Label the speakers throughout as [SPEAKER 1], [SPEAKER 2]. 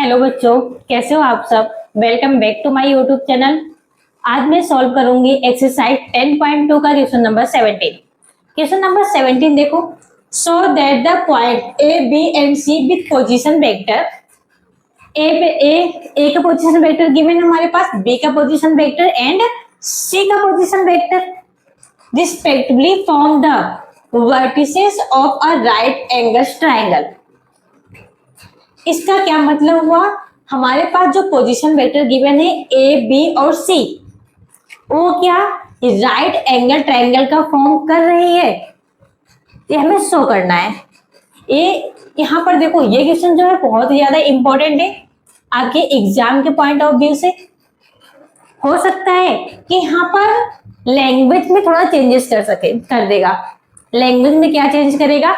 [SPEAKER 1] Hello बच्चों, कैसे हो आप सब। Welcome back to my YouTube channel. आज मैं सॉल्व करूंगी एक्सरसाइज 10.2 का क्वेश्चन नंबर 17। क्वेश्चन नंबर 17 देखो। So that the point A B and C with position vector A का पोजीशन वेक्टर गिवन है हमारे पास, बी का पोजीशन वेक्टर एंड सी का position vector respectively form the vertices of a right angle triangle. इसका क्या मतलब हुआ, हमारे पास जो पोजीशन वेक्टर गिवन है ए बी और सी, वो क्या राइट एंगल ट्रायंगल का फॉर्म कर रही है, ये हमें शो करना है। ये यहाँ पर देखो, ये क्वेश्चन जो है बहुत ही ज्यादा इंपॉर्टेंट है आपके एग्जाम के पॉइंट ऑफ व्यू से। हो सकता है कि यहाँ पर लैंग्वेज में थोड़ा चेंजेस कर देगा। लैंग्वेज में क्या चेंज करेगा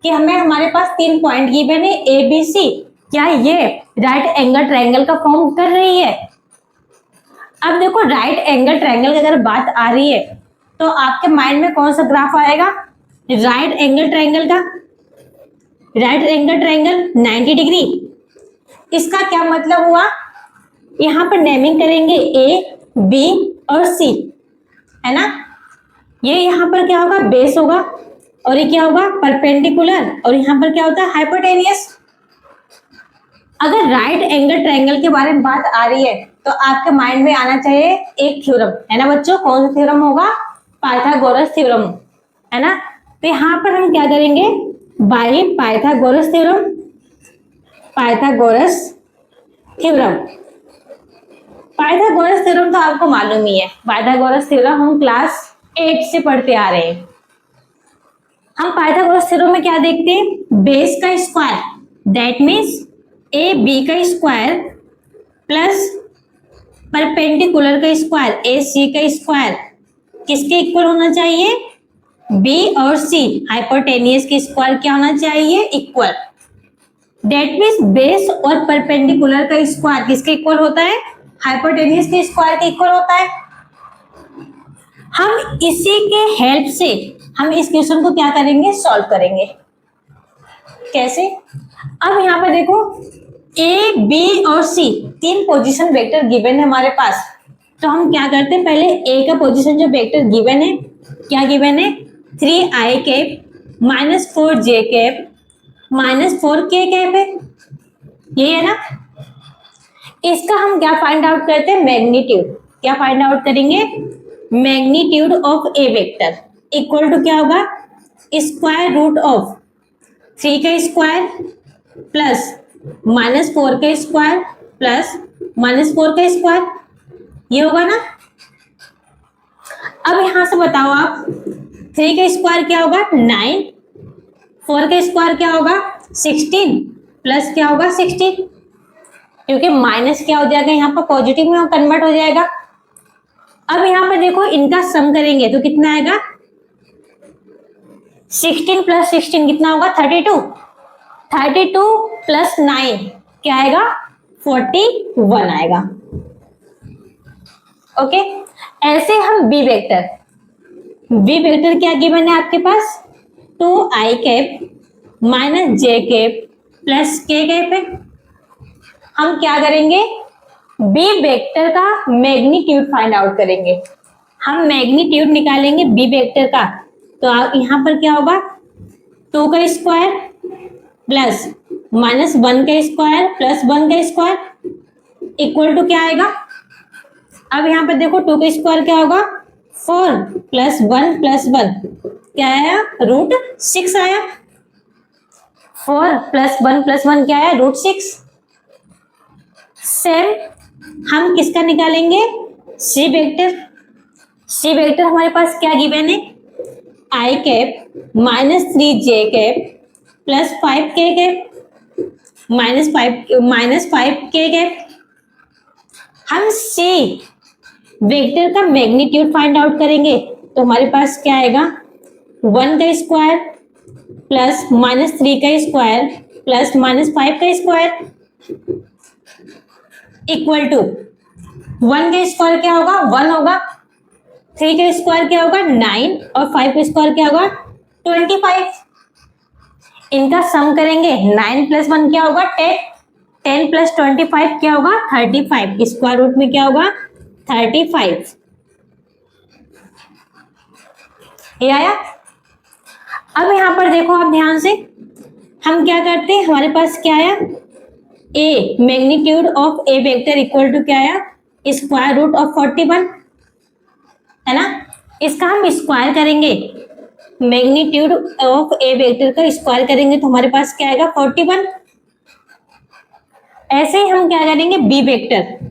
[SPEAKER 1] कि हमारे पास 3 पॉइंट गिवन है ए बी सी, क्या ये राइट एंगल ट्रायंगल का फॉर्म कर रही है। अब देखो, राइट एंगल ट्रायंगल की अगर बात आ रही है तो आपके माइंड में कौन सा ग्राफ आएगा, राइट एंगल ट्रायंगल का। Right angle triangle 90 degree. इसका क्या मतलब हुआ, यहाँ पर नेमिंग करेंगे ए बी और सी, है ना। ये यहाँ पर क्या होगा, बेस होगा, और ये क्या होगा, परपेंडिकुलर, और यहाँ पर क्या होता है, हाइपोटेनियस। अगर राइट एंगल ट्रायंगल के बारे में बात आ रही है तो आपके माइंड में आना चाहिए एक थ्योरम, है ना बच्चों। कौन सा थ्योरम होगा, पाइथागोरस थ्योरम, है ना। तो यहाँ पर हम क्या करेंगे, by Pythagoras theorem. Pythagoras theorem, Pythagoras theorem तो आपको मालूम ही है। पाइथागोरस थ्योरम हम क्लास 8 से पढ़ते आ रहे हैं। हम पाइथागोरस थ्योरम में क्या देखते हैं, बेस का square, that means A B का स्क्वायर प्लस परपेंडिकुलर का स्क्वायर ए सी का स्क्वायर किसके इक्वल होना चाहिए, बी और सी हाइपोटेनियस के स्क्वायर क्या होना चाहिए, इक्वल। दैट मीन्स बेस और परपेंडिकुलर का स्क्वायर किसके इक्वल होता है, हाइपोटेनियस के स्क्वायर के इक्वल होता है। हम इसी के हेल्प से हम इस क्वेश्चन को क्या करेंगे, सॉल्व करेंगे। कैसे, अब यहाँ पर देखो ए बी और सी 3 पोजीशन वेक्टर गिवन है हमारे पास। तो हम क्या करते हैं, पहले ए का पोजीशन जो वेक्टर गिवन है, क्या गिवन है, 3i cap minus 4j cap minus 4k cap है, ये है ना। इसका हम क्या फाइंड आउट करते हैं, मैग्नीट्यूड। क्या फाइंड आउट करेंगे, magnitude of A vector equal to क्या होगा, स्क्वायर रूट ऑफ 3 का स्क्वायर प्लस माइनस 4 का स्क्वायर प्लस माइनस 4 का स्क्वायर, ये होगा ना। अब यहां से बताओ आप, 3 का स्क्वायर क्या होगा 9, 4 का स्क्वायर क्या होगा 16 प्लस क्या होगा 16, क्योंकि माइनस क्या हो जाएगा यहाँ पर पॉजिटिव में कन्वर्ट हो जाएगा। अब यहाँ पर देखो, इनका सम करेंगे तो कितना आएगा, 16 प्लस 16 कितना होगा 32, 32 प्लस 9 क्या आएगा 41 आएगा। ओके, ऐसे हम बी वेक्टर क्या गिवन है आपके पास, 2i cap minus j cap plus k cap है। हम क्या करेंगे, बी वेक्टर का मैग्नीट्यूड फाइंड आउट करेंगे। हम मैग्नीट्यूड निकालेंगे बी वेक्टर का, तो यहाँ पर क्या होगा, 2 का स्क्वायर प्लस माइनस 1 का स्क्वायर प्लस 1 का स्क्वायर इक्वल टू क्या आएगा। अब यहाँ पर देखो, 2 का स्क्वायर क्या होगा 4 प्लस 1 क्या आया, रूट 6 आया। 4 प्लस 1 क्या आया, रूट 6। सेम हम किसका निकालेंगे, सी वेक्टर हमारे पास क्या गिवन है, i cap minus 3j cap plus 5k cap minus 5k cap. हम सी वेक्टर का मैग्नीट्यूड फाइंड आउट करेंगे तो हमारे पास क्या आएगा, 1 का स्क्वायर प्लस माइनस 3 का स्क्वायर प्लस माइनस 5 का स्क्वायर इक्वल टू 1 का स्क्वायर क्या होगा 1 होगा, 3 का स्क्वायर क्या होगा 9 और 5 का स्क्वायर क्या होगा 25। इनका सम करेंगे, 9 प्लस 1 क्या होगा 10, 10 प्लस 25 क्या होगा 35, स्क्वायर रूट में क्या होगा 35। ये आया। अब यहां पर देखो आप ध्यान से, हम क्या करते हैं, हमारे पास क्या आया, a magnitude of A vector equal to क्या आया, स्क्वायर रूट ऑफ 41, है ना। इसका हम स्क्वायर करेंगे, मैग्नीट्यूड ऑफ ए वेक्टर का स्क्वायर करेंगे तो हमारे पास क्या आएगा 41। ऐसे ही हम क्या करेंगे, B vector,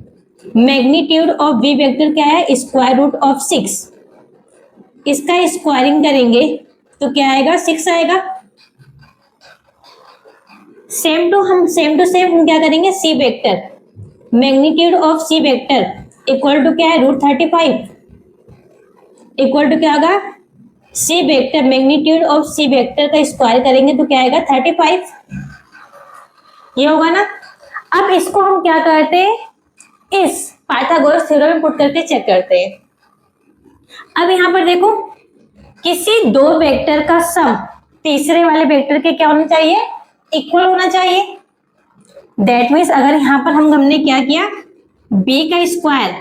[SPEAKER 1] magnitude of B vector क्या है, स्क्वायर रूट ऑफ 6, इसका स्क्वायरिंग करेंगे तो क्या आएगा 6 आएगा। सेम टू सेम हम क्या करेंगे, C vector, magnitude of C vector equal to क्या है रूट 35, इक्वल टू क्या होगा, C vector magnitude of C vector का स्क्वायर करेंगे तो क्या आएगा 35, ये होगा ना। अब इसको हम क्या करते हैं, इस पाइथागोरस थ्योरम में पुट करके चेक करते हैं। अब यहां पर देखो, किसी दो वेक्टर का सम तीसरे वाले वेक्टर के क्या होना चाहिए, इक्वल होना चाहिए। दैट मीन्स अगर यहां पर हमने क्या किया, b का square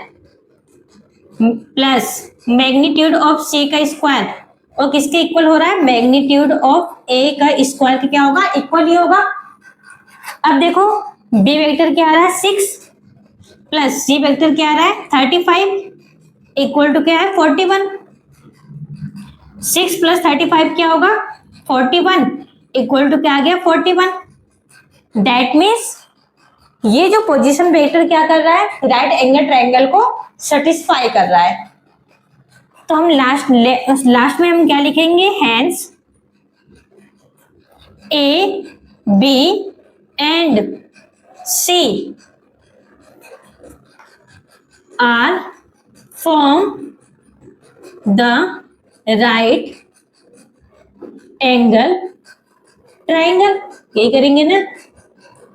[SPEAKER 1] plus magnitude of c का स्क्वायर और किसके इक्वल हो रहा है, मैग्नीट्यूड ऑफ a का स्क्वायर क्या होगा, इक्वल ही होगा। अब देखो b वेक्टर क्या आ रहा है 6 प्लस c वेक्टर क्या आ रहा है 35, इक्वल टू क्या है 41। 6 प्लस 35 क्या होगा 41, इक्वल टू क्या आ गया 41। दैट मीन्स ये जो पोजीशन वेक्टर क्या कर रहा है, राइट एंगल ट्रायंगल को सेटिस्फाई कर रहा है। तो हम लास्ट में हम क्या लिखेंगे, hence A B and C are form the right angle triangle. ये करेंगे ना,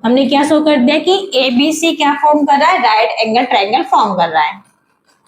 [SPEAKER 1] हमने क्या शो कर दिया कि एबीसी क्या फॉर्म कर रहा है, राइट एंगल ट्रायंगल फॉर्म कर रहा है।